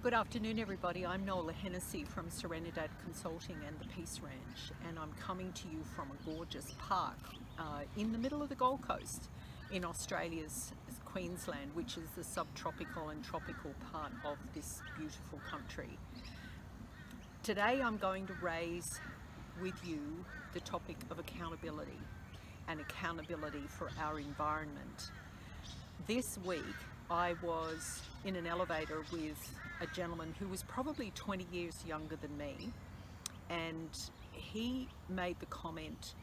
Good afternoon, everybody. I'm Nola from Serenidad Consulting and the Peace Ranch, and I'm coming to you from a gorgeous park in the middle of the Gold Coast in Australia's Queensland, which is the subtropical and tropical part of this beautiful country. Today I'm going to raise with you the topic of accountability and accountability for our environment. This week I was in an elevator with a gentleman who was probably 20 years younger than me, and he made the comment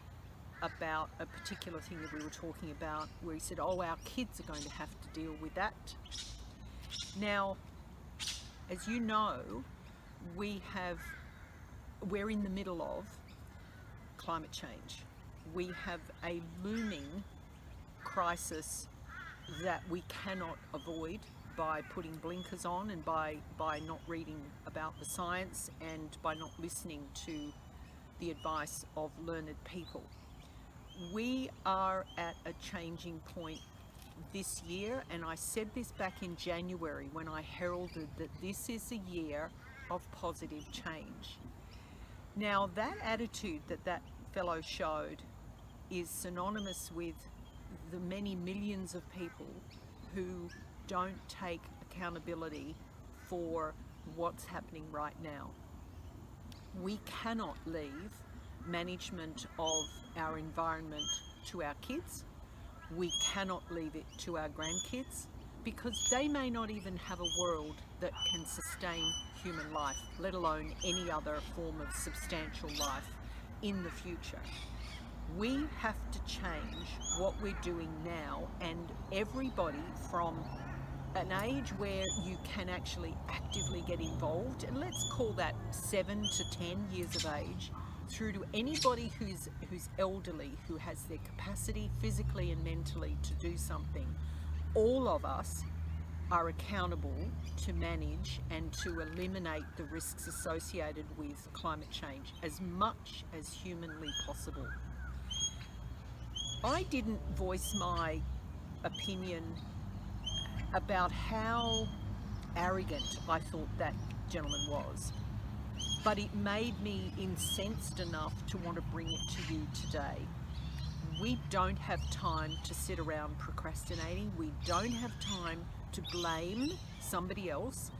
about a particular thing that we were talking about, where he said, oh, our kids are going to have to deal with that. Now, as you know, we're in the middle of climate change. We have a looming crisis that we cannot avoid by putting blinkers on and by not reading about the science and by not listening to the advice of learned people. We are at a changing point this year, and I said this back in January when I heralded that this is a year of positive change. Now, that attitude that fellow showed is synonymous with the many millions of people who don't take accountability for what's happening right now. We cannot leave management of our environment to our kids. We cannot leave it to our grandkids, because they may not even have a world that can sustain human life, let alone any other form of substantial life in the future. We have to change what we're doing now, and everybody from an age where you can actually actively get involved, and let's call that 7 to 10 years of age, through to anybody who's elderly, who has their capacity physically and mentally to do something. All of us are accountable to manage and to eliminate the risks associated with climate change as much as humanly possible. I didn't voice my opinion about how arrogant I thought that gentleman was, but it made me incensed enough to want to bring it to you today. We don't have time to sit around procrastinating. We don't have time to blame somebody else.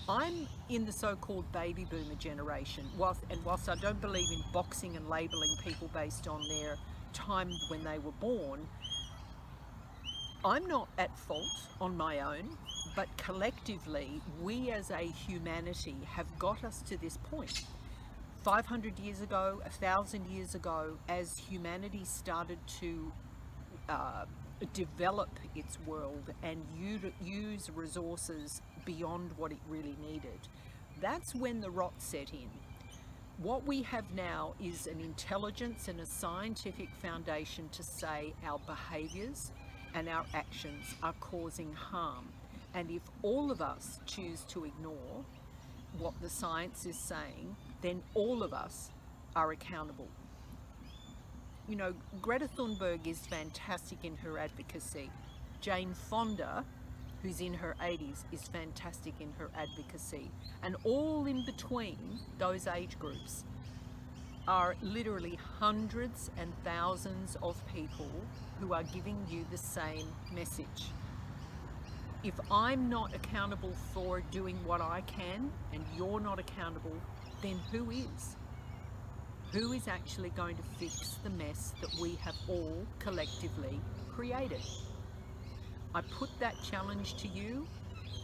I'm in the so-called baby boomer generation, whilst I don't believe in boxing and labeling people based on their time when they were born, I'm not at fault on my own, but collectively we as a humanity have got us to this point. 500 years ago, 1,000 years ago, as humanity started to develop its world and use resources beyond what it really needed, that's when the rot set in. What we have now is an intelligence and a scientific foundation to say our behaviours and our actions are causing harm. And if all of us choose to ignore what the science is saying, then all of us are accountable. You know, Greta Thunberg is fantastic in her advocacy. Jane Fonda, who's in her 80s, is fantastic in her advocacy. And all in between those age groups are literally hundreds and thousands of people who are giving you the same message. If I'm not accountable for doing what I can, and you're not accountable, then who is? Who is actually going to fix the mess that we have all collectively created? I put that challenge to you.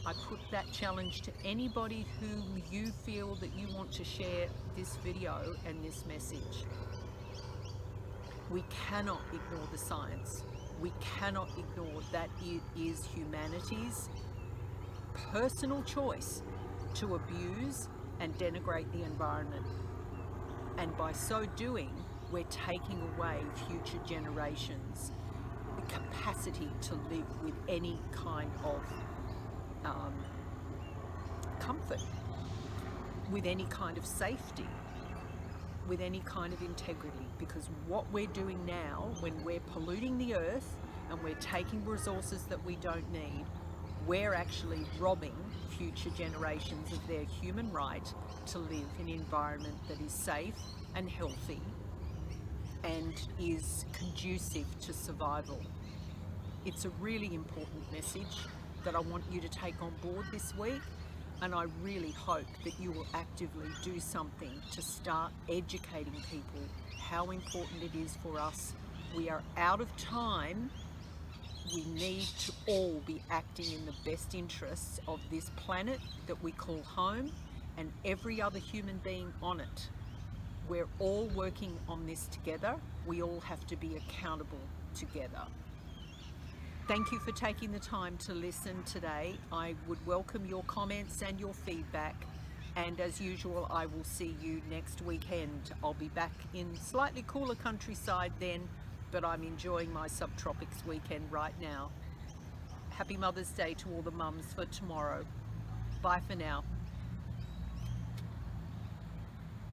I put that challenge to anybody whom you feel that you want to share this video and this message. We cannot ignore the science. We cannot ignore that it is humanity's personal choice to abuse and denigrate the environment. And by so doing, we're taking away future generations the capacity to live with any kind of comfort, with any kind of safety, with any kind of integrity. Because what we're doing now, when we're polluting the earth and we're taking resources that we don't need, we're actually robbing future generations of their human right to live in an environment that is safe and healthy and is conducive to survival. It's a really important message that I want you to take on board this week, and I really hope that you will actively do something to start educating people how important it is for us. We are out of time. We need to all be acting in the best interests of this planet that we call home and every other human being on it. We're all working on this together. We all have to be accountable together. Thank you for taking the time to listen today. I would welcome your comments and your feedback. And as usual, I will see you next weekend. I'll be back in slightly cooler countryside then, but I'm enjoying my subtropics weekend right now. Happy Mother's Day to all the mums for tomorrow. Bye for now.